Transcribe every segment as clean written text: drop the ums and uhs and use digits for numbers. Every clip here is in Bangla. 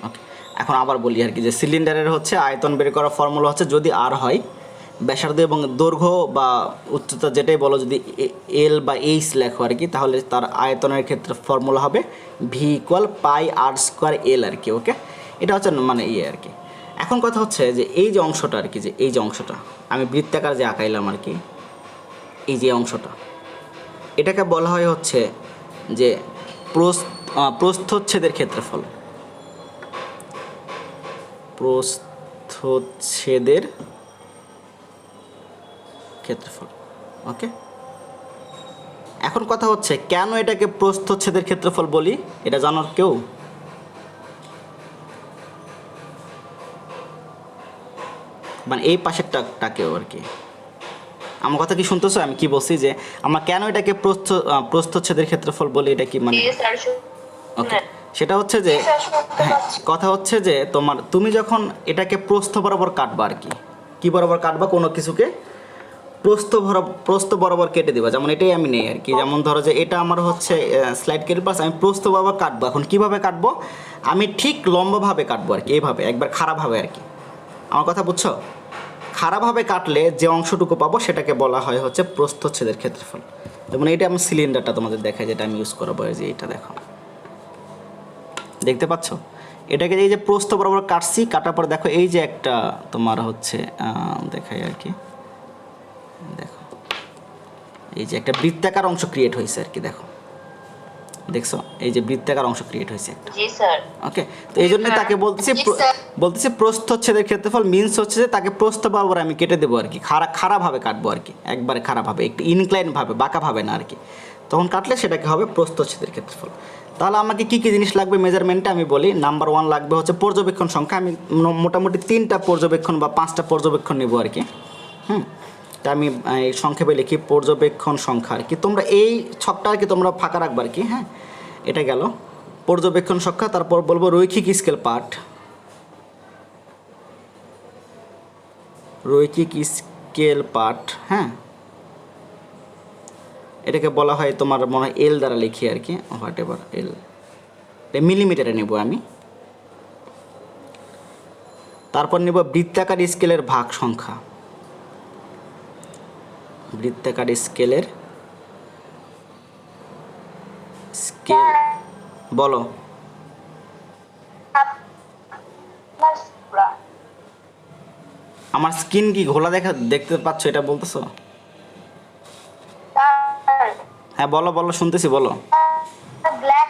ওকে, এখন আবার বলি আর কি, যে সিলিন্ডারের হচ্ছে আয়তন বের করার ফর্মুলা হচ্ছে যদি আর হয় ব্যাসার্ধ এবং দৈর্ঘ্য বা উচ্চতা যেটাই বলো যদি এল বা এইচ লেখো আর কি, তাহলে তার আয়তনের ক্ষেত্রে ফর্মুলা হবে ভি ইকুয়াল পাই আর স্কোয়ার এল আর কি। ওকে, এটা হচ্ছে মানে আর কি। এখন কথা হচ্ছে যে এই যে অংশটা আর কি, যে এই যে অংশটা আমি বৃত্তাকার যে আঁকাইলাম আর কি, এই যে অংশটা, এটাকে বলা হয় হচ্ছে যে প্রস্থচ্ছেদের ক্ষেত্রফল। প্রস্থচ্ছেদের ক্ষেত্রফল। ওকে, এখন কথা হচ্ছে কেন এটাকে প্রস্থচ্ছেদের ক্ষেত্রফল বলি, এটা জানার কেউ? মানে এই পাশেরটাকেও আর কি। আমার কথা কি শুনতেছো? আমি কি বলছি যে আমরা কেন এটাকে প্রস্থচ্ছেদের ক্ষেত্রফল বলি, এটা কি মানে? ওকে, সেটা হচ্ছে যে হ্যাঁ, কথা হচ্ছে যে তুমি যখন এটাকে প্রস্থ বরাবর কাটবা আর কি, কি বরাবর কাটবা, কোনো কিছুকে প্রস্থ বরাবর কেটে দিবা। যেমন এটাই আমি নেই আর কি, যেমন ধরো যে এটা আমার হচ্ছে স্লাইড কেটে পাস, আমি প্রস্থ বরাবর কাটবো। এখন কিভাবে কাটবো? আমি ঠিক লম্বভাবে কাটবো আর কি, এইভাবে একবার খারাপভাবে আর কি। আমার কথা বুঝছো? খারাপভাবে কাটলে যে অংশটুকু পাবো সেটাকে বলা হয় হচ্ছে প্রস্থচ্ছেদের ক্ষেত্রফল। যেমন এইটা আমার সিলিন্ডারটা তোমাদের দেখায়, যেটা আমি ইউজ করাবো, এই যে এটা দেখো, দেখতে পাচ্ছ? এটাকে এই যে প্রস্থ বরাবর কাটছি, কাটার পর দেখো এই যে একটা তোমার হচ্ছে দেখাই আর কি, দেখো এই যে একটা বৃত্তাকার অংশ ক্রিয়েট হয়েছে আর কি, দেখো দেখছো এই যে বৃত্তাকার অংশ ক্রিয়েট হয়েছে একটা। জি স্যার। ওকে, তো এই জন্যই তাকে বলতেছি প্রস্থচ্ছেদের ক্ষেত্রফল মিনস হচ্ছে যে তাকে প্রস্থ বরাবর আমি কেটে দেবো আর কি, খারাপভাবে কাটবো আর কি, একবারে খারাপভাবে, একটু ইনক্লাইনভাবে, বাঁকাভাবে না আর কি। তখন কাটলে সেটাকে হবে প্রস্থচ্ছেদের ক্ষেত্রফল। তাহলে আমাকে কী কী জিনিস লাগবে মেজারমেন্টে আমি বলি। নাম্বার 1 লাগবে হচ্ছে পর্যবেক্ষণ সংখ্যা। আমি মোটামুটি 3টা পর্যবেক্ষণ বা 5টা পর্যবেক্ষণ নেবো আর কি। তা আমি এই সংক্ষেপে লিখি পর্যবেক্ষণ সংখ্যা আর কি। তোমরা এই ছকটা আর কি তোমরা ফাঁকা রাখবে আর কি। হ্যাঁ, এটা গেল পর্যবেক্ষণ সংখ্যা। তারপর বলবো রৈখিক স্কেল পার্ট। রৈখিক স্কেল পার্ট, হ্যাঁ, এটাকে বলা হয় তোমার মনে হয় এল দ্বারা লিখি আর কি, হোয়াট এভার এল, মিলিমিটারে নেব আমি। তারপর নেব বৃত্তাকার স্কেলের ভাগ সংখ্যা। বৃত্তাকার স্কেলের স্কেল বলো। আমার স্কিন কি ঘোলা দেখতে পাচ্ছ, এটা বলতেছো? হ্যাঁ বলো বলো, শুনতেছি, বলো। ব্ল্যাক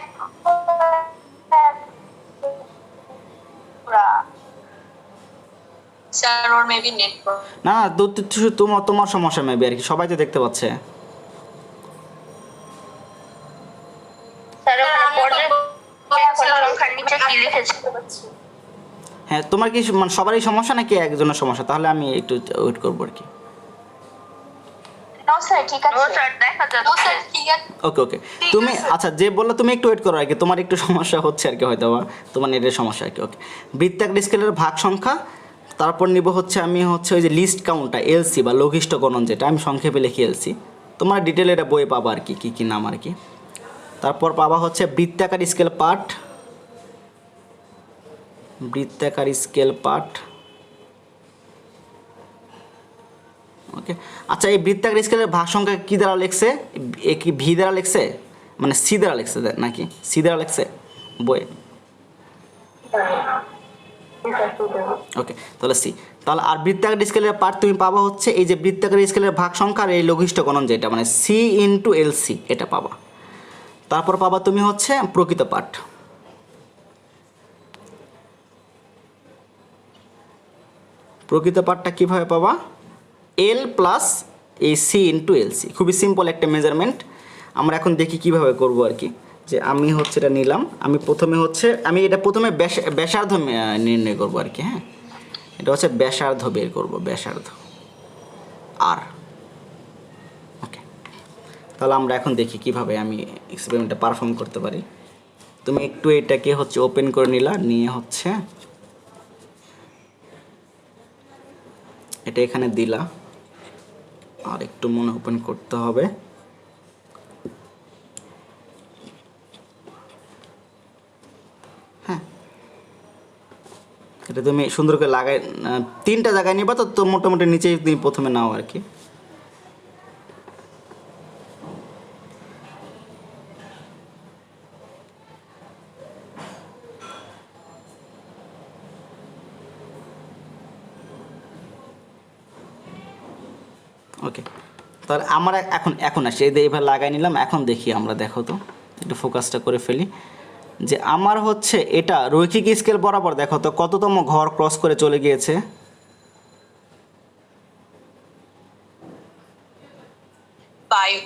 স্যার, ওর মেবি নেট না তোমার সমস্যা মেবি আর কি, সবাই তো দেখতে পাচ্ছে। স্যার, সংখ্যার নিচে কি লিখেছে? হ্যাঁ, তোমার কি মানে সবারই সমস্যা নাকি একজনের সমস্যা? তাহলে আমি একটু ওয়েট করবো আর কি। ওকে ওকে, তুমি আচ্ছা যে বললো তুমি একটু ওয়েট করো আর কি, তোমার একটু সমস্যা হচ্ছে আর কি, হয়তো বা তোমার নেটের সমস্যা আর কি। ওকে, বৃত্তাকার স্কেলের ভাগ সংখ্যা। তারপর নিব হচ্ছে আমি হচ্ছে ওই যে লিস্ট কাউন্টটা, এলসি বা লঘিষ্ঠ গণন, যেটা আমি সংক্ষেপে লিখি এলসি। তোমার ডিটেল এটা বই পাবা আর কি, কী কী নাম আর কি। তারপর পাবা হচ্ছে বৃত্তাকার স্কেল পার্ট। বৃত্তাকার স্কেল পার্ট। ওকে, আচ্ছা এই বৃত্তাকার স্কেলের ভাগ সংখ্যা কী দ্বারা লিখছে? এ কি ভি দ্বারা লিখছে, মানে সি দ্বারা লিখছে নাকি সি দ্বারা লিখছে বই? ওকে, তাহলে সি। তাহলে আর বৃত্তাকার স্কেলের পার্ট তুমি পাবা হচ্ছে এই যে বৃত্তাকার স্কেলের ভাগ সংখ্যা আর এই লঘিষ্ঠ গণন যেটা, মানে সি ইন্টু এল সি, এটা পাবা। তারপর পাবা তুমি হচ্ছে প্রকৃত পার্ট। প্রকৃত পার্টটা কীভাবে পাবা? এল প্লাস এই সি ইন্টু এল সি। খুবই সিম্পল একটা মেজারমেন্ট। আমরা এখন দেখি কিভাবে করব আর কি। যে আমি হচ্ছে এটা নিলাম, আমি এটা প্রথমে ব্যাসার্ধ নির্ণয় করবো আর কি। হ্যাঁ, এটা হচ্ছে ব্যাসার্ধ বের করব, ব্যাসার্ধ আর। ওকে, তাহলে আমরা এখন দেখি কিভাবে আমি এক্সপেরিমেন্টটা পারফর্ম করতে পারি। তুমি একটু এটাকে হচ্ছে ওপেন করে নিলা, নিয়ে হচ্ছে এটা এখানে দিলা, আর একটু মনে ওপেন করতে হবে। হ্যাঁ, এটা তুমি সুন্দর করে লাগাই, তিনটা জায়গায় নিবা, তো তো মোটামুটি নিচেই তুমি প্রথমে নাও আর কি। ওকে, তাহলে আমার এখন এখন আসি, এই যে এবার লাগাই নিলাম। এখন দেখি আমরা, দেখো তো একটু ফোকাসটা করে ফেলি, যে আমার হচ্ছে এটা রৈখিক স্কেল বরাবর দেখো তো কততম ঘর ক্রস করে চলে গিয়েছে। 5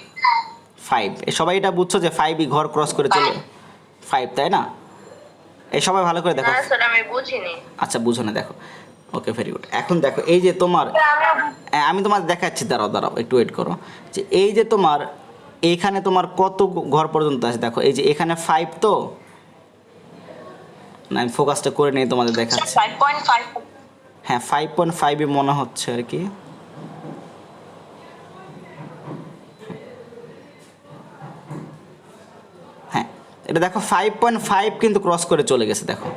5। এ সবাই এটা বুঝছো যে 5ই ঘর ক্রস করে চলে 5, তাই না? এই সবাই ভালো করে দেখো। না স্যার আমি বুঝিনি। আচ্ছা, বুঝো না, দেখো। ওকে, ভেরি গুড। এখন দেখো এই যে তোমার, আমি তোমার দেখাচ্ছি, দাঁড়াও দাঁড়াও একটু ওয়েট করো, যে এই যে তোমার এইখানে তোমার কত ঘর পর্যন্ত আছে দেখো, এই যে এখানে 5 তো না, আমি ফোকাসটা করে নিয়ে তোমাদের দেখাচ্ছি। 5.5 হ্যাঁ, 5.5ই মনে হচ্ছে আর কি। হ্যাঁ, এটা দেখো 5.5 কিন্তু ক্রস করে চলে গেছে, দেখো।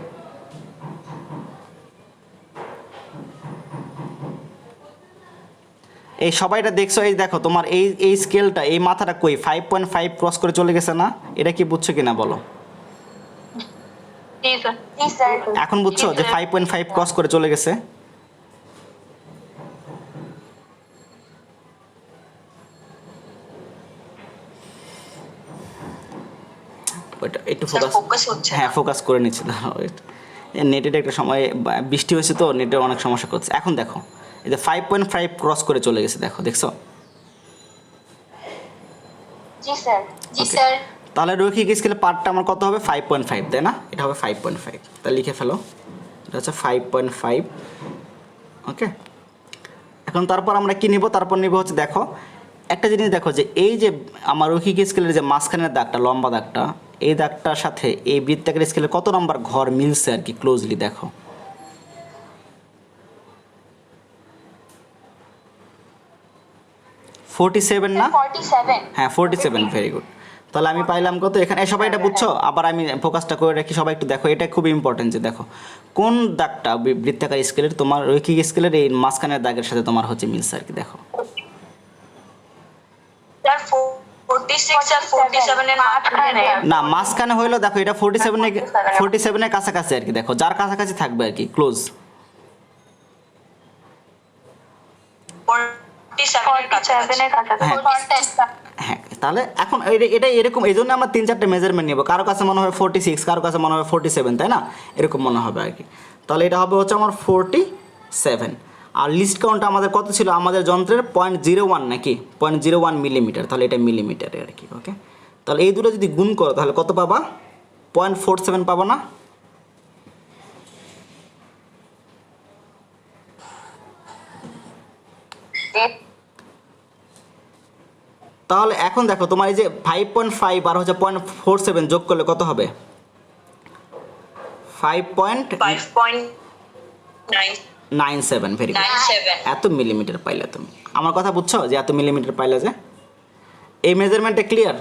এই সবাইটা দেখছো, এই দেখো তোমার এই এই স্কেলটা, এই মাথাটা কই 5.5 ক্রস করে চলে গেছে না? এটা কি বুঝছো কিনা বলো? জি স্যার। জি স্যার। এখন বুঝছো যে 5.5 ক্রস করে চলে গেছে? ওইটা একটু ফোকাস হচ্ছে হ্যাঁ, না। ফোকাস করে নিচ্ছি, দাঁড়াও। নেটের একটা সময় বৃষ্টি হয়েছে তো নেটের অনেক সমস্যা করছে। এখন দেখো এই যে 5.5 ক্রস করে চলে গেছে, দেখো, দেখছো? জি স্যার। জি Okay. স্যার। তাহলে রৈখিক স্কেলে পার্টটা আমার কত হবে? 5.5, তাই না? এটা হবে 5.5, তাহলে লিখে ফেলো, এটা হচ্ছে 5.5। ওকে, এখন তারপর আমরা কি নিব? তারপর নিব হচ্ছে, দেখো একটা জিনিস দেখো, যে এই যে আমার রৈখিক স্কেলের যে মাঝখানের দাগটা, লম্বা দাগটা, এই দাগটার সাথে এই বৃত্তাকার স্কেলে কত নম্বর ঘর মিলছে আর কি, ক্লোজলি দেখো। 47 না? 47। হ্যাঁ, 47, ভেরি গুড। তাহলে আমি পাইলাম কত এখানে? এই সবাই এটা বুঝছো? আবার আমি ফোকাসটা করে রাখি, সবাই একটু দেখো, এটা খুব ইম্পর্টেন্ট, যে দেখো কোন দাগটা বৃত্তাকার স্কেলের তোমার রৈখিক স্কেলের এই মাঝখানের দাগের সাথে তোমার হচ্ছে মিলছে আর কি, দেখো। স্যার 46 আর 47 এর মাঝখানে। না, মাঝখানে হইলো, দেখো এটা 47 এর কাছাকাছি আর কি, দেখো যার কাছাকাছি থাকবে আর কি, ক্লোজ। 47 এর কাছাকাছি। হ্যাঁ, তাহলে এখন এটা এরকম, এই জন্য আমরা 3-4টে মেজারমেন্ট নেব। কারো কাছে মনে হবে 46, কারো কাছে মনে হবে 47, তাই না? এরকম মনে হবে আর কি। তাহলে এটা হবে হচ্ছে আমার 47। আর লিস্ট কাউন্ট আমাদের কত ছিল? আমাদের যন্ত্রের 0.01 নাকি 0.01 মিলিমিটার, তাহলে এটা মিলিমিটারে আর কি। ওকে, তাহলে এই দুটো যদি গুণ করো তাহলে কত পাবা? 0.47 পাবা না? তাহলে এখন দেখো তোমার এই যে 5.5 আর হচ্ছে 0.47 যোগ করলে কত হবে? 5.97, ভেরি গুড। এত মিলিমিটার পাইলে তুমি, আমার কথা বুঝছো যে এত মিলিমিটার পাইলে, যে এই মেজারমেন্টটা ক্লিয়ার?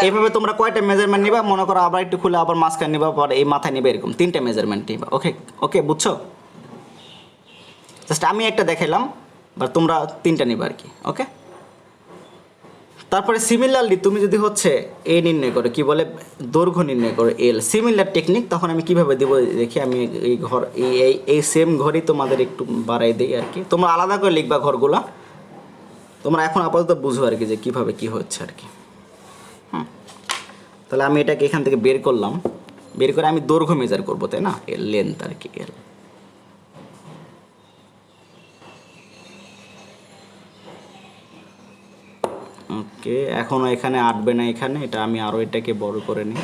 এইভাবে তোমরা কয়টা মেজারমেন্ট নিবা মনে করো, আবার একটু খুলে আবার মাঝখানে নিবা, পরে এই মাথায় নিবে, এরকম 3টে মেজারমেন্ট নিবা। ওকে, ওকে, বুঝছো? জাস্ট আমি একটা দেখাইলাম, বা তোমরা 3টা নিবা আর কি। ওকে, তারপরে সিমিলারলি তুমি যদি হচ্ছে এ নির্ণয় করো, কি বলে, দৈর্ঘ্য নির্ণয় করো, এল, সিমিলার টেকনিক, তখন আমি কিভাবে দেবো দেখি। আমি এই ঘর এই সেম ঘরই তোমাদের একটু বাড়াই দিই আর কি। তোমরা আলাদা করে লিখবা ঘরগুলা, তোমরা এখন আপাতত বুঝো আর কি যে কীভাবে কী হচ্ছে আর কি। তাহলে আমি এটাকে এখান থেকে বের করলাম, বের করে আমি দৈর্ঘ্য মেজার করবো, তাই না? এল, লেন্থ আর কি, এল। ওকে, এখনও এখানে আটবে না, এখানে এটা আমি আরও এটাকে বড় করে নিই।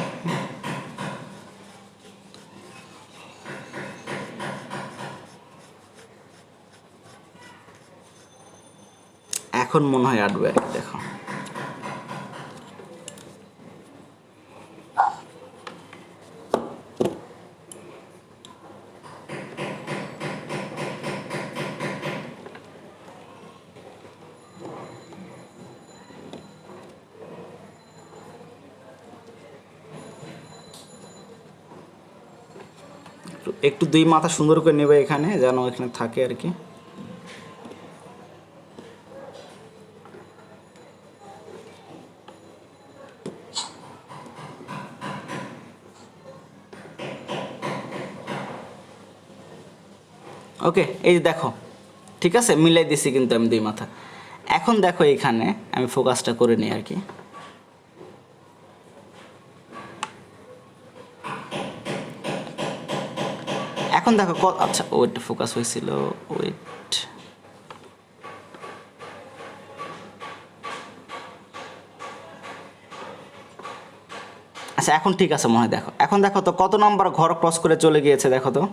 এখন মনে হয় আটবে আর কি, দেখো। একটু দুই মাথা সুন্দর করে নেবে এখানে, যেন এখানে থাকে আর কি। ওকে, এই যে দেখো, ঠিক আছে, মিলাই দিছি কিন্তু আমি দুই মাথা। এখন দেখো এখানে আমি ফোকাসটা করে নিই আর কি। এখন দেখো আচ্ছা ওয়েট, ফোকাস হয়েছিল, ওয়েট, আচ্ছা এখন ঠিক আছে মনে হয়। দেখো এখন দেখো তো কত নাম্বার ঘর ক্রস করে চলে গিয়েছে, দেখো তো।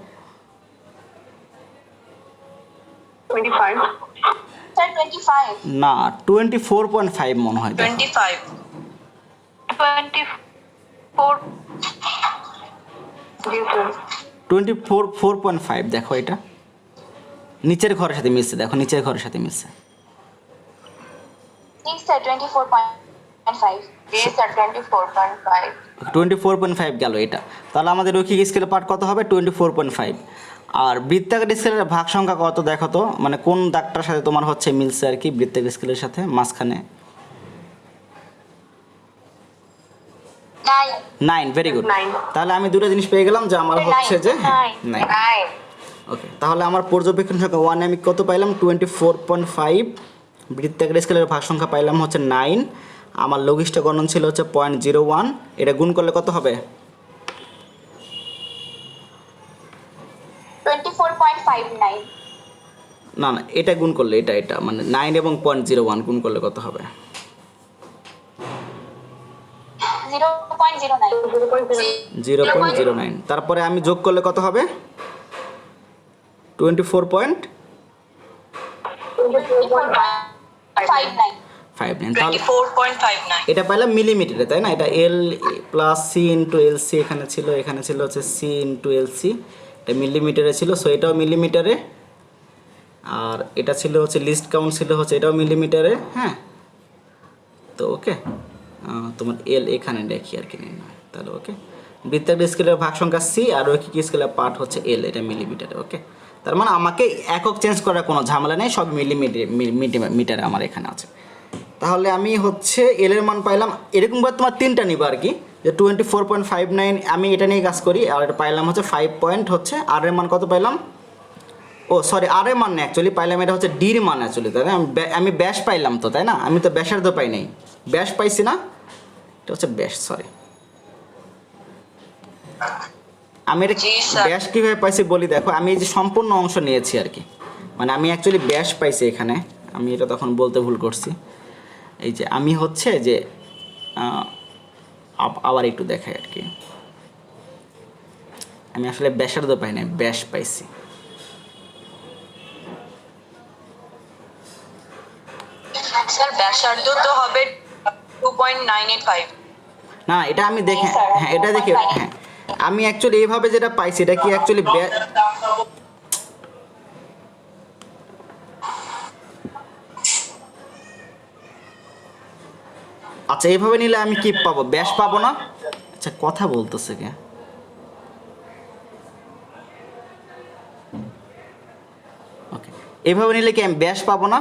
25 স্যার 25 না, 24.5 মনে হয়। 25 24.5 দেখো, এটা নিচের ঘরের সাথে মিশছে, দেখো নিচের ঘরের সাথে মিশছে। জি স্যার 24.5 জি স্যার 24.5 24.5 গেল এটা। তাহলে আমাদের রৈখিক স্কেলের পার্ট কত হবে? 24.5। আর বৃত্তাকার স্কেলের ভাগ সংখ্যা কত দেখো তো, মানে কোন দাগটার সাথে তোমার হচ্ছে মিলছে আর কি, বৃত্তাকার স্কেলের সাথে মাঝখানে। 9, ভেরি গুড। তাহলে আমি দুটো জিনিস পেয়ে গেলাম, যে আমার হচ্ছে যে 9। ওকে, তাহলে আমার পর্যবেক্ষণ সংখ্যা 1 আমি কত পাইলাম? 24.5। বৃত্তাকার স্কেলের ভাগ সংখ্যা পাইলাম হচ্ছে 9। আমার লঘিষ্ঠ গণন ছিল হচ্ছে 0.01। এটা গুণ করলে কত হবে? 24.59 না না, এটা গুণ করলে, এটা মানে 9 এবং 0.01 গুণ করলে কত হবে? 0.09। তারপরে আমি যোগ করলে কত হবে? 24.59। তাহলে এটা পাইলাম মিলিমিটারে, তাই না? এটা L plus C into L C এখানে ছিল হচ্ছে সি ইন্টু এল সি, এটা মিলিমিটারে ছিল, সো এটাও মিলিমিটারে। আর এটা ছিল হচ্ছে লিস্ট কাউন্ট ছিল হচ্ছে, এটাও মিলিমিটারে। হ্যাঁ, তো ওকে, তোমার এল এখানে দেখি আর কি নির্ণয়, তাহলে ওকে। বৃত্তাকার স্কেলের ভাগ সংখ্যা সি আর রৈখিক স্কেলের পার্ট হচ্ছে এল, এটা মিলিমিটারে। ওকে, তার মানে আমাকে একক চেঞ্জ করার কোনো ঝামেলা নেই, সব মিটারে আমার এখানে আছে। তাহলে আমি হচ্ছে এল এর মান পাইলাম, এরকমভাবে তোমার তিনটা নিবা আর কি, যে 24.59 আমি এটা নিয়ে কাজ করি। আর এটা পাইলাম হচ্ছে 5 পয়েন্ট, হচ্ছে আর এর মান কত পাইলাম? ও সরি, আর এর মান না, অ্যাকচুয়ালি পাইলাম এটা হচ্ছে ডির মান অ্যাকচুয়ালি, তাই না? আমি ব্যাস পাইলাম তো, তাই না? আমি তো ব্যাসার্ধ পাই নাই, ব্যাস পাইছি না, এটা হচ্ছে ব্যাস, সরি। আমি এটা ব্যাস কীভাবে পাইছি বলি, দেখো আমি এই যে সম্পূর্ণ অংশ নিয়েছি আর কি, মানে আমি অ্যাকচুয়ালি ব্যাস পাইছি এখানে, আমি এটা তখন বলতে ভুল করছি। এই যে আমি হচ্ছে যে আবার একটু দেখাই আর কি, আমি আসলে ব্যাসার্ধ পাই নাই, ব্যাস পাইছি। স্যার ব্যাসার্ধ তো হবে 2.985। না এটা আমি দেখে, হ্যাঁ এটা দেখে, হ্যাঁ আমি অ্যাকচুয়ালি এইভাবে যেটা পাইছি, এটা কি অ্যাকচুয়ালি আচ্ছা এইভাবে নিলে আমি কি পাবো? ব্যাস পাবো না? আচ্ছা কথা বলতেছে কে? ওকে, এইভাবে নিলে কি আমি ব্যাস পাবো না?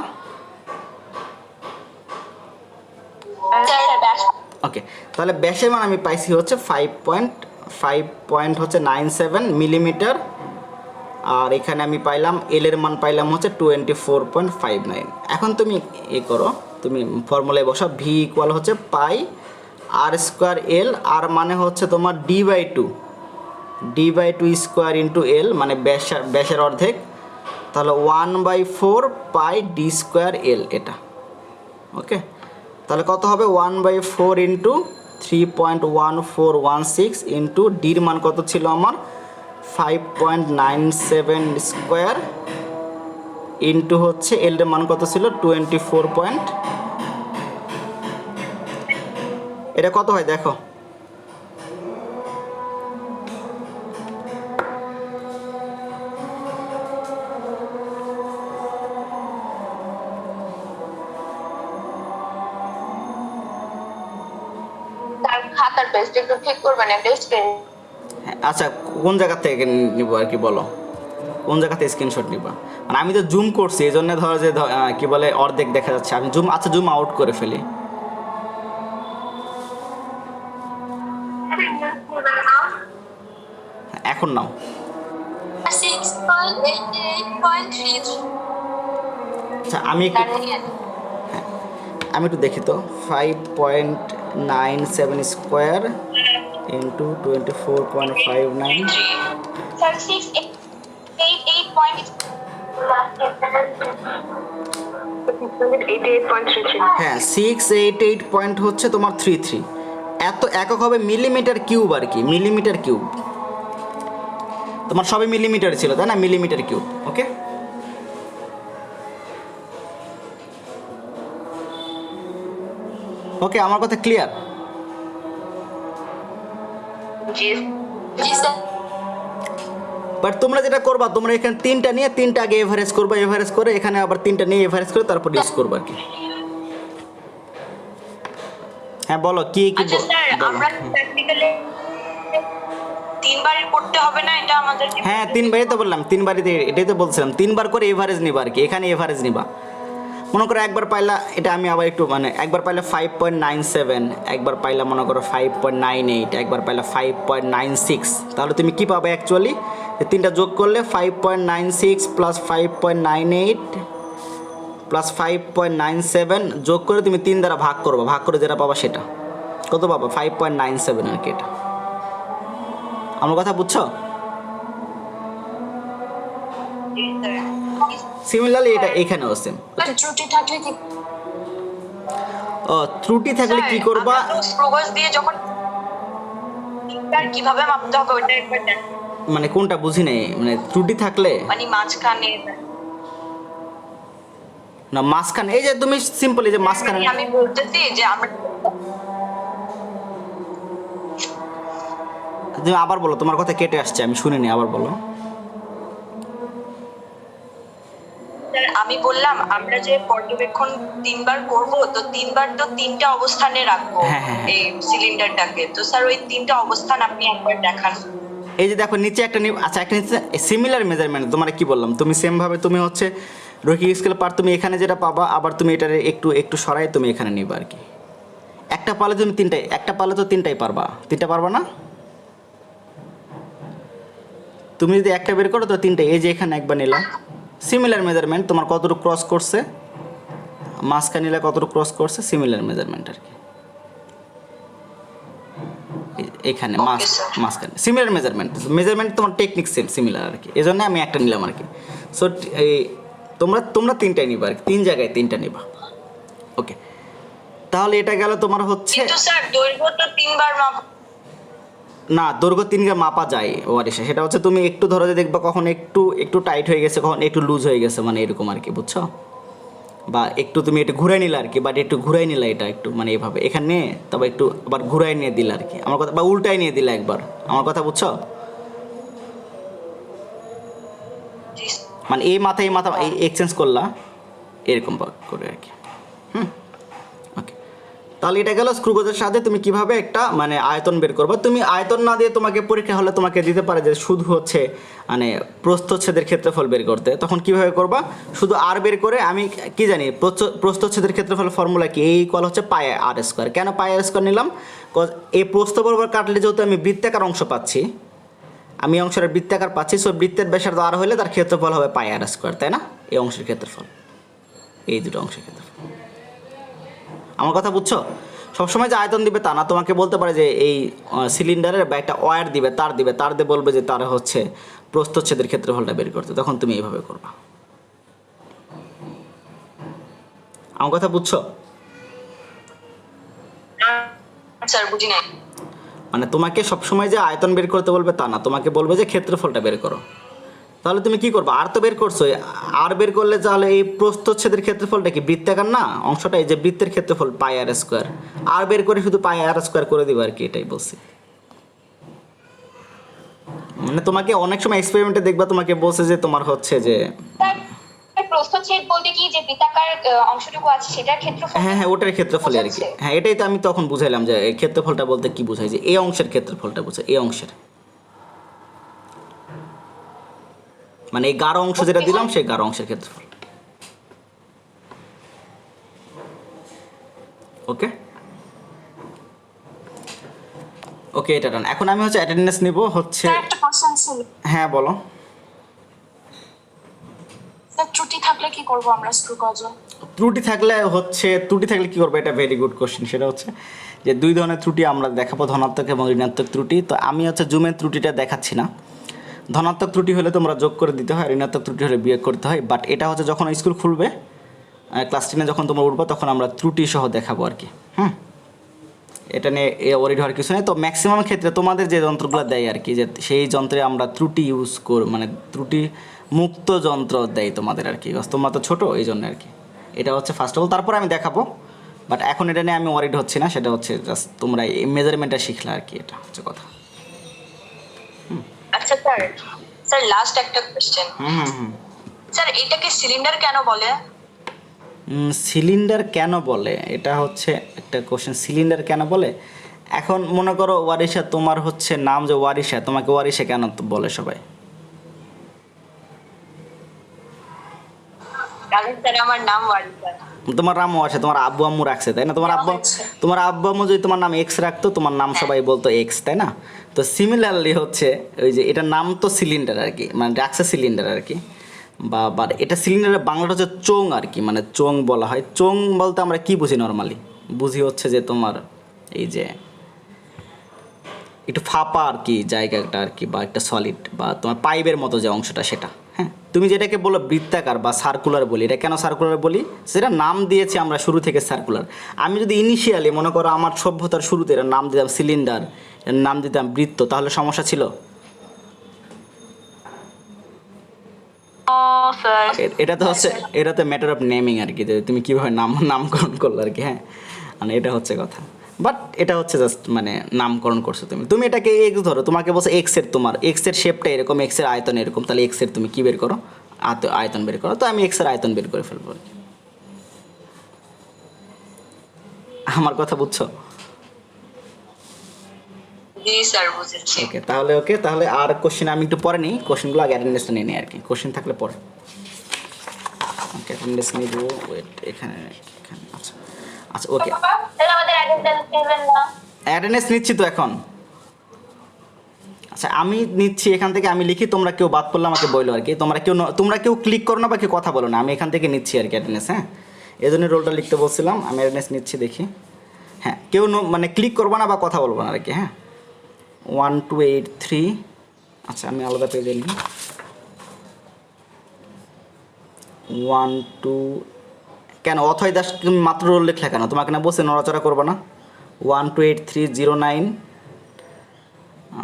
ওকে, তাহলে ব্যাসের মান আমি পাইছি হচ্ছে 5.97 মিলিমিটার। আর এখানে আমি পাইলাম এল এর মান পাইলাম হচ্ছে 24.59। এখন তুমি এ করো, তুমি ফর্মুলায় বসা, ভি ইকুয়াল হচ্ছে পাই আর স্কোয়ার এল, আর মানে হচ্ছে তোমার D by two square into L, মানে ব্যাসের অর্ধেক, তাহলে 1/4 পাই ডি স্কোয়ার এল এটা। ওকে, তাহলে কত হবে? 1/4 ইন্টু 3.1416 ইন্টু ডির মান কত ছিল আমার? 5.97 স্কোয়ার ইন্টু হচ্ছে এল এর মান কত ছিল? 24. এটা কত হয় দেখো? খাতার পেজটা একটু ঠিক করবেন, একটা স্ক্রিন। হ্যাঁ আচ্ছা কোন জায়গা থেকে নিব আর কি বলো, কোন জায়গাতে স্ক্রিনশট নিবা? মানে আমি তো জুম করছি এই জন্য ধরো যে কি বলে অর্ধেক দেখা যাচ্ছে, আমি জুম, আচ্ছা জুম আউট করে ফেলি। এখন নাও। 6.88.33 আচ্ছা আমি একটু একটু দেখি তো, 5.97 স্কোয়ার ইন্টু 24.59। স্যার 688.88.33 হ্যাঁ 688 পয়েন্ট হচ্ছে তোমার 33। এত একক হবে মিলিমিটার কিউব আর কি, মিলিমিটার কিউব। তোমার সবই মিলিমিটার ছিল তাই না, মিলিমিটার কিউব। ওকে ওকে আমার কথা clear? G G sir. But তোমরা যেটা করবা, তোমরা এখানে তিনটা নিয়ে তিনটা আগে এভারেজ করবা, এভারেজ করে এখানে আবার তিনটা নিয়ে এভারেজ করে তারপর ইউজ করবা আর কি। হ্যাঁ বলো কি কি আচ্ছা স্যার, আমরা প্র্যাকটিক্যালি তিনবারই করতে হবে না এটা আমাদের? হ্যাঁ তিনবারই তো বললাম, তিনবারই এটাই তো বলছিলাম, তিনবার করে এভারেজ নিবা আর কি। এখানে এভারেজ নিবা, মনে করো একবার পাইলা, এটা আমি আবার একটু মানে একবার পাইলা 5.97, একবার পাইলা মনে করো 5.98, একবার পাইলা 5.96, তাহলে তুমি কি পাবে অ্যাকচুয়ালি? তিনটা যোগ করলে 5.96 প্লাস 5.98 প্লাস 5.97 যোগ করে তুমি 3 দ্বারা ভাগ করবো, ভাগ করে যেটা পাবা সেটা কত পাবা? 5.97 আর কি। এটা আমার কথা বুঝছো? সিমিলারলি এটা এখানেও সেম। ত্রুটি থাকলে কি? ও ত্রুটি থাকলে কি করবা? প্রোগ্রেস দিয়ে যখন আর কিভাবে মাপতে হবে ওটা একবার দেখ। মানে কোনটা বুঝি নাই, মানে ত্রুটি থাকলে মানে মাঝখানে না মাঝখানে, এই যে তুমি সিম্পল এই যে মাঝখানে। আমি বলতেছি যে আমরা তুমি আবার বলো, তোমার কথা কেটে আসছে আমি শুনিনি, আবার বলো। আমি বললাম আমরা যে পর্যবেক্ষণ তিনবার করব, তো তিনবার তো তিনটা অবস্থানে রাখবো এই সিলিন্ডারটাকে। তো স্যার ওই তিনটা অবস্থান আপনি একবার দেখান। এই যে দেখো নিচে একটা আচ্ছা একটা নিচে সিমিলার মেজারমেন্ট, তোমার কি বললাম, তুমি সেম ভাবে তুমি হচ্ছে রৈখিক স্কেল পার তুমি এখানে যেটা পাবা, আবার তুমি এটারে একটু একটু সরাই তুমি এখানে নিবা আর কি। একটা পালে তুমি তিনটাই, একটা পালে তো তিনটাই পারবা, তিনটা পারবা না? তুমি যদি একটা বের করো তো তিনটাই, এই যে এখানে একবার নিলাম সিমিলার মেজারমেন্ট, তোমার কতটুকু ক্রস করছে, মাঝখানে নিলে কতটুকু ক্রস করছে, সিমিলার মেজারমেন্ট আর কি। এখানে মাঝখানে সিমিলার মেজারমেন্ট, মেজারমেন্ট তোমার টেকনিক সেম সিমিলার আর কি, এই জন্য আমি একটা নিলাম আর কি। সো এই তোমরা তিনটাই নিবা আর কি, তিন জায়গায় তিনটা নিবা। ওকে তাহলে এটা গেল তোমার হচ্ছে। কিন্তু স্যার দৈর্ঘ্য তো তিনবার মাপ না, দৈর্ঘ্য তিনবার মাপা যায় ওয়ারিশা, সেটা হচ্ছে তুমি একটু ধরো যে দেখবা কখন একটু একটু টাইট হয়ে গেছে, কখন একটু লুজ হয়ে গেছে, মানে এরকম আর কি, বুঝছো? বা একটু তুমি একটু ঘুরাই নিলে আর কি, বাট একটু ঘুরাই নিলে এটা একটু মানে এইভাবে এখানে, তবে একটু আবার ঘুরাই নিয়ে দিলে আর কি আমার কথা, বা উল্টাই নিয়ে দিলে একবার, আমার কথা বুঝছো? মানে এই মাথা এই মাথা এই এক্সচেঞ্জ করলা এরকম করে আর কি। ওকে তাহলে এটা গেল স্ক্রুগজের সাথে তুমি কিভাবে একটা মানে আয়তন বের করবে। তুমি আয়তন না দিয়ে তোমাকে পরীক্ষা হলে তোমাকে দিতে পারে যে শুধু হচ্ছে মানে প্রস্থচ্ছেদের ক্ষেত্রফল বের করতে, তখন কিভাবে করবা? শুধু আর বের করে আমি কি জানি প্রস্থচ্ছেদের ক্ষেত্রফল ফর্মুলা কি, এই ইকুয়াল হচ্ছে পাই আর স্কোয়ার। কেন পাই আর স্কোয়ার নিলাম? এই প্রস্থ বরাবর কাটলে যেহেতু আমি বৃত্তাকার অংশ পাচ্ছি, আমি অংশের বৃত্তাকার পাচ্ছি, সো বৃত্তের ব্যাসার্ধ আর হলে তার ক্ষেত্রফল হবে পাই আর স্কোয়ার, তাই না? এই অংশের ক্ষেত্রফল, এই দুটো অংশের ক্ষেত্রফল। আমার কথা বুঝছো? সবসময় যে আয়তন দিবে তা না, তোমাকে বলতে পারে যে এই সিলিন্ডারের বা একটা ওয়্যার দিবে, তার দিবে, তার দিয়ে বলবে যে তার হচ্ছে প্রস্থচ্ছেদের ক্ষেত্রফলটা বের করতে, তখন তুমি এইভাবে করবা। আমার কথা বুঝছো? স্যার বুঝি নাই। মানে তোমাকে সবসময় যে আয়তন বের করতে বলবে তা না, তোমাকে বলবে যে ক্ষেত্রফলটা বের করো। তাহলে তুমি কি করবা? আর তো বের করছো, আর বের করলে তাহলে এই প্রস্থচ্ছেদের ক্ষেত্রফলটা কি বৃত্তাকার না অংশটা, এই যে বৃত্তের ক্ষেত্রফল পাই আর স্কোয়ার, আর বের করে শুধু পাই আর স্কোয়ার করে দিবা আর কি, এটাই বলছি। মানে তোমাকে অনেক সময় এক্সপেরিমেন্টে দেখবা তোমাকে বলছে যে তোমার হচ্ছে যে প্রস্থচ্ছেদ বলতে কি যে বৃত্তাকার অংশটুকু আছে সেটার ক্ষেত্রফল? হ্যাঁ হ্যাঁ ওটার ক্ষেত্রফল আর কি। হ্যাঁ এটাই তো আমি তখন বুঝাইলাম যে এই ক্ষেত্রফলটা বলতে কি বোঝায়, যে এই অংশের ক্ষেত্রফলটা বোঝায়, এই অংশের। মানে এই গাঢ় অংশ যেটা দিলাম সেই গাঢ় অংশের ক্ষেত্রফল। ওকে ওকে, এটা ডান। এখন আমি হচ্ছে অ্যাটেন্ডেন্স নিব হচ্ছে। স্যার একটা কোশ্চেন ছিল। হ্যাঁ বলো। স্যার ত্রুটি থাকলে কি করব আমরা স্ক্রু কজন? ত্রুটি থাকলে কি করবো, এটা ভেরি গুড কোশ্চেন। সেটা হচ্ছে যে দুই ধরনের ত্রুটি আমরা দেখাবো, ধনাত্মক এবং ঋণাত্মক ত্রুটি। তো আমি হচ্ছে জুমের ত্রুটিটা দেখাচ্ছি না। ধনাত্মক ত্রুটি হলে তোমরা যোগ করে দিতে হয়, ঋণাত্মক ত্রুটি হলে বিয়োগ করতে হয়। বাট এটা হচ্ছে যখন স্কুল খুলবে, ক্লাস 10 যখন তোমরা উঠবো, তখন আমরা ত্রুটি সহ দেখাবো আর কি। এটা নিয়ে ওয়ারিড হওয়ার কিছু নেই। তো ম্যাক্সিমাম ক্ষেত্রে তোমাদের যে যন্ত্রগুলো দেয় আর কি, যে সেই যন্ত্রে আমরা ত্রুটি ইউজ মানে ত্রুটি মুক্ত যন্ত্র দেয় তোমাদের আর কি। তোমরা তো ছোটো, এই জন্য আর কি। এটা হচ্ছে ফার্স্ট অফ অল, তারপর আমি দেখাবো। বাট এখন এটা নিয়ে আমি ওয়ারিড হচ্ছি না। সেটা হচ্ছে জাস্ট তোমরা এই মেজারমেন্টটা শিখলে আর কি, এটা হচ্ছে কথা। আচ্ছা স্যার লাস্ট একটা কোশ্চেন। স্যার এটাকে সিলিন্ডার কেন বলে? সিলিন্ডার কেন বলে, এটা হচ্ছে একটা কোশ্চেন। সিলিন্ডার কেন বলে, এখন মনে করো ওয়ারিশা, তোমার হচ্ছে নাম যে ওয়ারিশা, তোমাকে ওয়ারিশা কেন বলে সবাই? কারণ স্যার আমার নাম ওয়ারিশা। তোমার নামও আছে, তোমার আব্বু আম্মু রাখছে তাই না? তোমার আব্বু আম্মু যদি তোমার নাম এক্স রাখতো, তোমার নাম সবাই বলতো এক্স, তাই না? তো সিমিলারলি হচ্ছে ওই যে এটার নাম তো সিলিন্ডার আর কি, মানে রাখছে সিলিন্ডার আর কি। বা এটা সিলিন্ডারের বাংলাটা হচ্ছে চোং আর কি, মানে চোং বলা হয়। চোং বলতে আমরা কি বুঝি নর্মালি? বুঝি হচ্ছে যে তোমার এই যে একটু ফাঁপা আর কি জায়গাটা আর কি, বা একটা সলিড, বা তোমার পাইপের মতো যে অংশটা, সেটা। হ্যাঁ, তুমি যেটাকে বলো বৃত্তাকার বা সার্কুলার বলি, এটা কেন সার্কুলার বলি? সেটা নাম দিয়েছি আমরা শুরু থেকে সার্কুলার। আমি যদি ইনিশিয়ালি মনে করো আমার সভ্যতার শুরুতে এর নাম দিতাম সিলিন্ডার, এর নাম দিতাম বৃত্ত, তাহলে সমস্যা ছিল? এটা তো ম্যাটার অফ নেমিং আর কি, যে তুমি কীভাবে নামকরণ করলো আর কি। হ্যাঁ, মানে এটা হচ্ছে কথা। বাট এটা হচ্ছে জাস্ট মানে নামকরণ করছো তুমি এটাকে এক্স ধরো, তোমাকে বলছো এক্সের, তোমার এক্সের শেপটা এরকম, এক্সের আয়তন এরকম, তাহলে এক্সের তুমি কী বের করো? আয়তন বের করো। তো আমি এক্সের আয়তন বের করে ফেলবো আর কি। আমার কথা বুঝছো? জি স্যার বুঝেছি। ওকে, তাহলে আর কোশ্চেন আমি একটু পরে নিই, কোশ্চেনগুলো আগে অ্যাটেন্ডেন্সটা নিয়ে নিই আর কি, কোশ্চেন থাকলে পরে। ওকে, অ্যাটেন্ডেন্স নিব, ওয়েট, এখানে। আচ্ছা ওকে, অ্যাটেন্ডেন্স নিচ্ছি তো এখন। আচ্ছা আমি নিচ্ছি এখান থেকে, আমি লিখি, তোমরা কেউ বাদ পড়লে আমাকে বলো আর কি। তোমরা কেউ ক্লিক করো না বা কেউ কথা বলো না, আমি এখান থেকে নিচ্ছি আর কি অ্যাটেন্ডেন্স। হ্যাঁ, এই জন্য রোলটা লিখতে বলছিলাম। আমি অ্যাটেন্ডেন্স নিচ্ছি, দেখি। হ্যাঁ, কেউ মানে ক্লিক করবো না বা কথা বলবো না আর কি। হ্যাঁ, 1283। আচ্ছা আমি আলাদা পেজে নিই। 12 কেন অথয় দাস তুমি মাত্র রোল লিখলে কেন? তোমাকে না বলছে নড়াচড়া করবো না? 128309।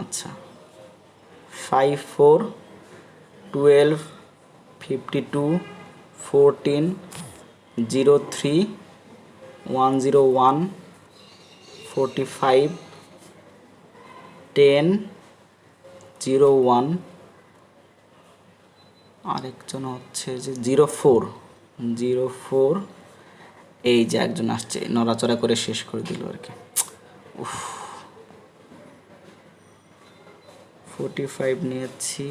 আচ্ছা 54 12 03 101 45 10 01। আরেকজন হচ্ছে যে 04 এই যে একজন আসছে, নড়াচড়া করে শেষ করে দিল আর কি। 45 নিয়েছি,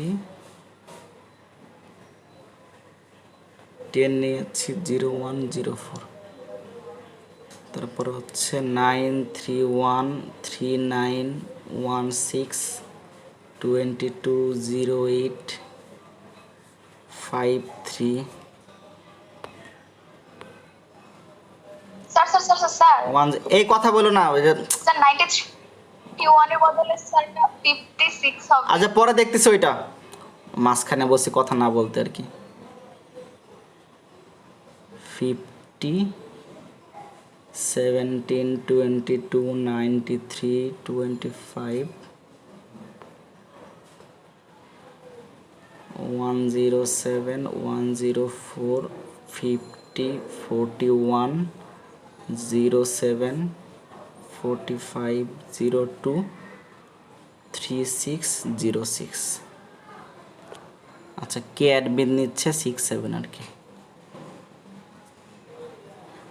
10 নিয়েছি, 0104। তারপর হচ্ছে 9313916220853। স্যার এই কথা বলো না, ওই যে স্যার 93 এর বদলে স্যার 56 হবে। আচ্ছা পরে দেখতেছি, ওইটা মাঝখানে বসে কথা না বলতে আর কি। 50 17 22 93 25 107 104 50 41 07 45 02 3606। আচ্ছা কে অ্যাডমিন নিচ্ছে 67 আর কি।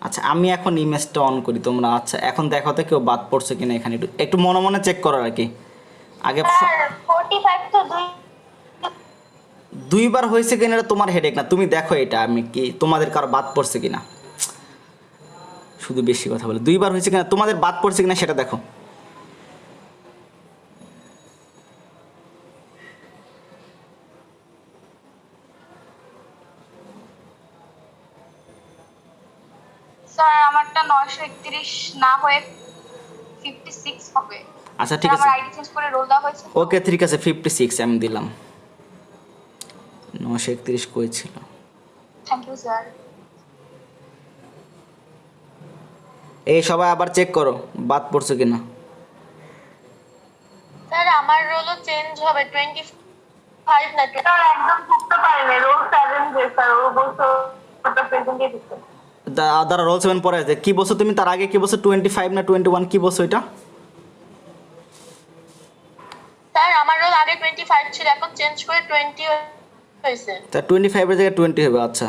আচ্ছা আমি এখন ইমেজটা অন করি, তোমরা আচ্ছা এখন দেখো তো কেউ বাদ পড়ছে কিনা, এখানে একটু মনে মনে চেক করো আর কি। আগে 45 তো দুইবার হয়েছে কিনা এটা তোমার হেডেক না, তুমি দেখো এটা আমি কি তোমাদের কারো বাদ পড়ছে কিনা। শুধু বেশি কথা বলে, দুইবার হয়েছে কিনা তোমাদের বাদ পড়ছে কিনা সেটা দেখো। স্যার আমারটা 931 না হয়ে 56 হবে। আচ্ছা ঠিক স্যার, আছে, আমার আইডি চেঞ্জ করে রোল দেওয়া হয়েছে। ওকে ঠিক আছে, 56 আমি দিলাম। 931 কই ছিল? Thank you sir. এই সবাই আবার চেক করো বাদ পড়ছে কিনা। স্যার আমার রোলও চেঞ্জ হবে 25 না। স্যার একদম বুঝতে পারেনি রোল 7 যে স্যার ও বলছো ওটা প্রেজেন্টে দিতে। দাঁড়া, রোল 7 পরে আছে কি বলছো তুমি? তার আগে কি বলছো? 25 না 21 কি বলছো এটা? স্যার আমার রোল আগে 25 ছিল, এখন চেঞ্জ করে 20 হয়েছে। তা 25 এর জায়গায় 20 হবে। আচ্ছা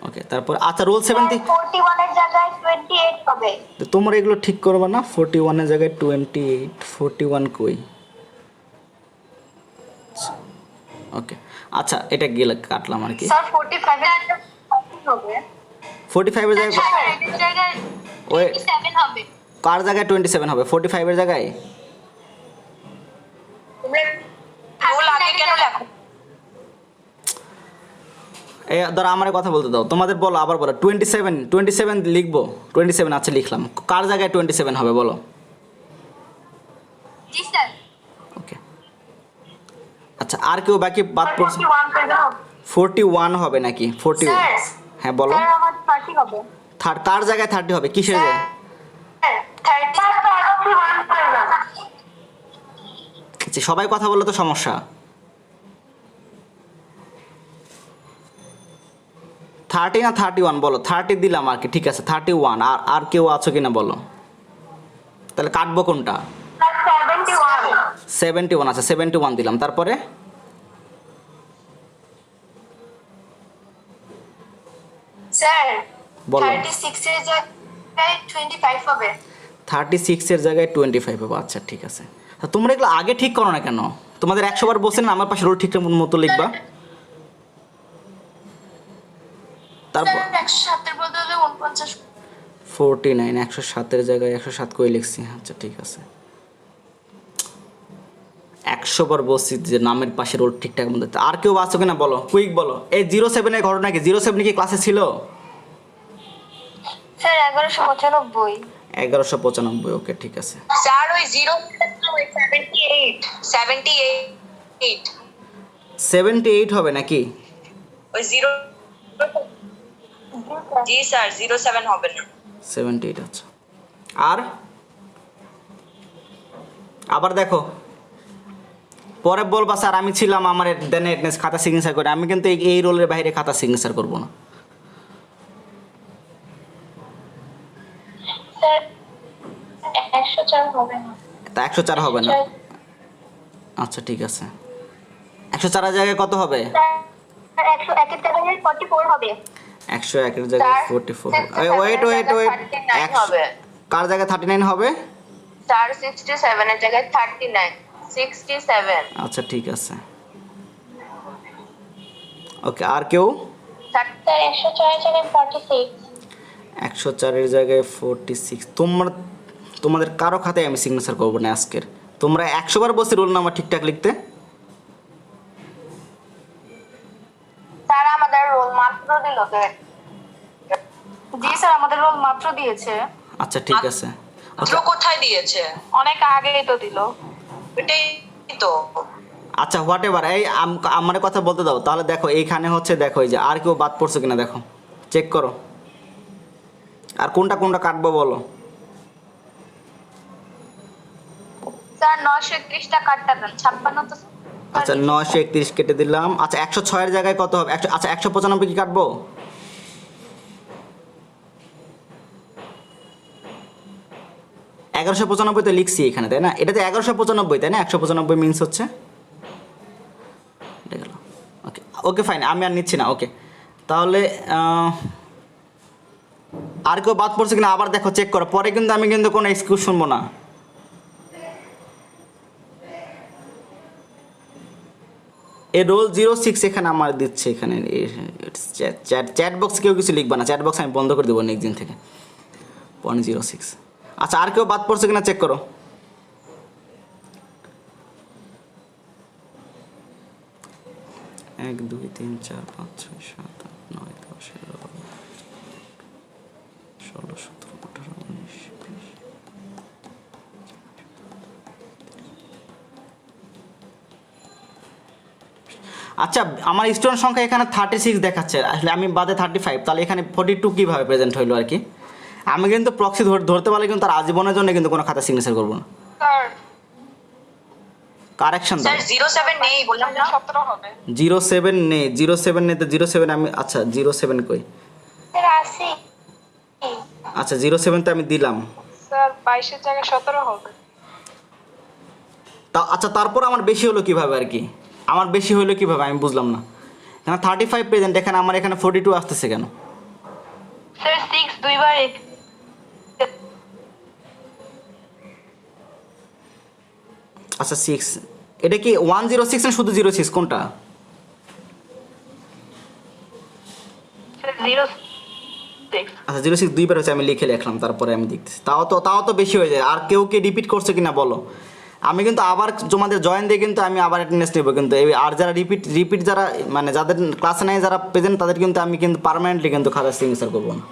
ওকে, তারপর আচ্ছা রোল 7 41 এর জায়গায় 28 হবে। তোমরা এগুলো ঠিক করবে না? 41 এর জায়গায় 28, 41 কই? ওকে আচ্ছা, এটা গেলে কাটলাম আর কি। স্যার 45 এর জায়গায় হবে। 45 এর জায়গায় স্যার এর জায়গায় ওই 27 হবে। কার জায়গায় 27 হবে? 45 এর জায়গায়? তোমরা রোল আগে কেন লেখো? এই ধরো আমার কথা বলতে দাও, তোমাদের বলো, আবার বলো। 27 লিখবো? 27 আচ্ছা লিখলাম। কার জায়গায় 27 হবে বলো? জি স্যার। ওকে আচ্ছা, আর কেউ বাকি বাদ পড়ছে? 41 পেজে হবে। 41 হবে নাকি? 41 স্যার, হ্যাঁ বলো। স্যার আমার 30 হবে। থার্ড কার জায়গায় 30 হবে? কিসের জায়গায়? স্যার 30 41 পেজে। আচ্ছা, সবাই কথা বললে তো সমস্যা। 30 না 31 বলো? 30 দিলাম আর কি, ঠিক আছে 31। আর আর কেউ আছো কিনা বলো? তাহলে কাটবো কোনটা? 71 আচ্ছা 71 দিলাম। তারপরে স্যার বলো। 36 এর জায়গায় 25 হবে। 36 এর জায়গায় 25 হবে। আচ্ছা ঠিক আছে। তা তোমরা এগুলো আগে ঠিক করো না কেন? তোমাদের 100 বার বলছেন না আমার পাশে রোল ঠিকঠাক মতো লিখবা। তারপর স্যার 107 এর বদলে 49। 49 107 এর জায়গায় 107 কই লিখছি? আচ্ছা ঠিক আছে। 100 বার বলছি যে নামের পাশে রোল ঠিকঠাক মতো। আর কেউ আছো কিনা বলো, কুইক বলো। এই 07 এর ঘটনা কি? 07 কি ক্লাসে ছিল? স্যার 1195। 1195 ওকে ঠিক আছে। স্যার ওই 78 78 হবে নাকি? ওই 0 জি স্যার 07 হবে না। 78 আচ্ছা। আর আবার দেখো পরে বলবা স্যার আমি ছিলাম, আমার দেন অ্যাটেন্ডেন্স খাতা সিগনেচার করে। আমি কিন্তু এই রোলের বাইরে খাতা সিগনেচার করব না। স্যার 104 হবে না। তা 104 হবে না? আচ্ছা ঠিক আছে। 104 এর জায়গায় কত হবে? স্যার 101 এর জায়গায় 44 হবে। 101 এর জায়গায় 44 হবে। ওয়েট 39 হবে। কার জায়গায় 39 হবে? স্যার 67 এর জায়গায় 39 67। আচ্ছা ঠিক আছে ওকে। আর কেউ? স্যার 104 এর জায়গায় 46। 104 এর জায়গায় 46। তোমাদের কারো খাতায় আমি সিগনেচার করব না আজকের। তোমরা 100 বার বলছি রোল নাম্বার ঠিকঠাক লিখতে। স্যার আমাদের রোল মাত্র দিল তো। জি স্যার আমাদের রোল মাত্র দিয়েছে। আচ্ছা ঠিক আছে মাত্র কোথায় দিয়েছে? অনেক আগেই তো দিল। এটাই তো। আচ্ছা হোয়াট এভার। এই আমার কথা বলতে দাও। তাহলে দেখো এইখানে হচ্ছে, দেখো এই যে আর কেউ বাদ পড়ছে কিনা দেখো, চেক করো। আর কোনটা কোনটা কাটবো বলো? স্যার 931টা কাটটা দেন। 56 তো। আচ্ছা 931 কেটে দিলাম। আচ্ছা 106 এর জায়গায় কত হবে? আচ্ছা 195 কি কাটবো? এগারোশো 195 তো লিখছি এখানে, তাই না? এটা তো 1195 তাই না? 195 মিনস হচ্ছে এটা গেল। ওকে ওকে ফাইন, আমি আর নিচ্ছি না। ওকে তাহলে আর কেউ বাদ পড়ছে কিনা আবার দেখো, চেক করো। পরে কিন্তু আমি কিন্তু কোনো এক্সকিউজ শুনবো না। এই রোল 06 এখানে আমার দিচ্ছে এখানে চ্যাট বক্সে কেউ কিছু লিখবা না, চ্যাট বক্স আমি বন্ধ করে দেবো নেক্সট দিন থেকে। 0.06। আচ্ছা আর কেউ বাদ পড়ছে কিনা চেক করো। এক দুই তিন চার পাঁচ ছয় সাত আট নয় 10 11 16 17 18 19 20। আচ্ছা আমার স্টুডেন্ট সংখ্যা এখানে 36 দেখাচ্ছে, আসলে আমি বাদে 35, তাহলে এখানে 42 কীভাবে প্রেজেন্ট হইলো আর কি। আমি কিন্তু প্রক্সি ধরতে পারলে কিন্তু তার আজীবনের জন্য কিন্তু কোনো খাতা সিগনেচার করবো না। স্যার কারেকশন দাও। স্যার 07 নেই বললাম না। 17 হবে। 07 নেই, 07 নেই তো 07 আমি, আচ্ছা 07 কই, স্যার 80। আচ্ছা 07 তো আমি দিলাম। স্যার 22 এর জায়গায় 17 হবে। তা আচ্ছা তারপর আমার বেশি হলো কিভাবে আর কি, আমার বেশি হলো কিভাবে আমি বুঝলাম না। এখানে 35 প্রেজেন্ট, এখানে আমার এখানে 42 আসতেছে কেন? স্যার 6 দুইবার আচ্ছা 6, এটা কি 106 না শুধু 06 কোনটা? স্যার 06। আচ্ছা 06 দুইবার হচ্ছে, আমি লিখে রাখলাম তারপরে আমি দেখতেছি। তাও তো বেশি হয়ে যায়। আর কেউ কে রিপিট করছে কিনা বলো। আমি কিন্তু আবার তোমাদের জয়েন দিয়ে কিন্তু আমি আবার অ্যাটেন্ডেন্স নেবো কিন্তু এই, আর যারা রিপিট যারা মানে যাদের ক্লাসে নেই যারা প্রেজেন্ট তাদের কিন্তু আমি কিন্তু পার্মানেন্টলি কিন্তু খাতা সিগনেচার করবো না।